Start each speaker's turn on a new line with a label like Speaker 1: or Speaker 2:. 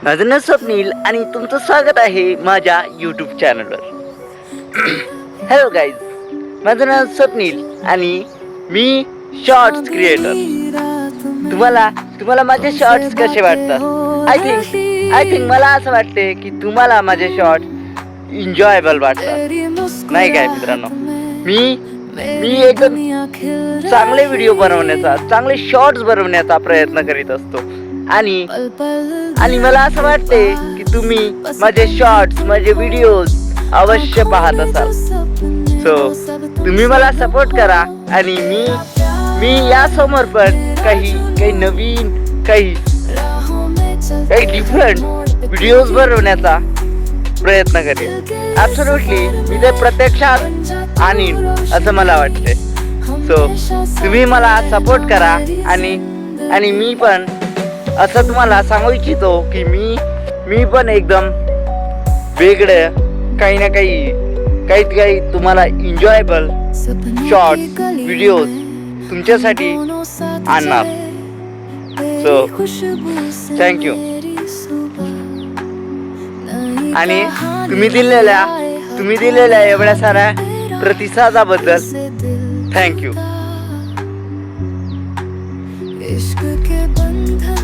Speaker 1: माझं नाव स्वप्नील आणि तुमचं स्वागत आहे माझ्या यूट्यूब चॅनलवर. हॅलो गाईज, माझं नाव स्वप्नील आणि मी शॉर्ट्स क्रिएटर. तुम्हाला माझे शॉर्ट्स कसे वाटतात? आय थिंक मला असं वाटते की तुम्हाला माझे शॉर्ट्स एन्जॉयबल वाटतात, नाही काय मित्रांनो? मी एकदम चांगले व्हिडिओ बनवण्याचा, चांगले शॉर्ट्स बनवण्याचा प्रयत्न करीत असतो आणि मला असं वाटते की तुम्ही माझे शॉर्ट्स, माझे व्हिडिओज अवश्य पाहत असाल. सो तुम्ही मला सपोर्ट करा आणि मी यासमोर पण काही नवीन, काही डिफरंट व्हिडिओज बनवण्याचा प्रयत्न करेन. ॲब्सोल्युटली मी ते प्रत्यक्षात आणीन असं मला वाटते. सो तुम्ही मला सपोर्ट करा आणि मी पण असं तुम्हाला सांगू इच्छितो की मी पण एकदम वेगळं काही ना काही तुम्हाला एन्जॉयबल शॉर्ट्स व्हिडिओज तुमच्यासाठी आणणार. So thank you. आणि तुम्ही दिलेल्या एवढ्या साऱ्या प्रतिसादाबद्दल थँक्यू.
Speaker 2: इश्क के बंधन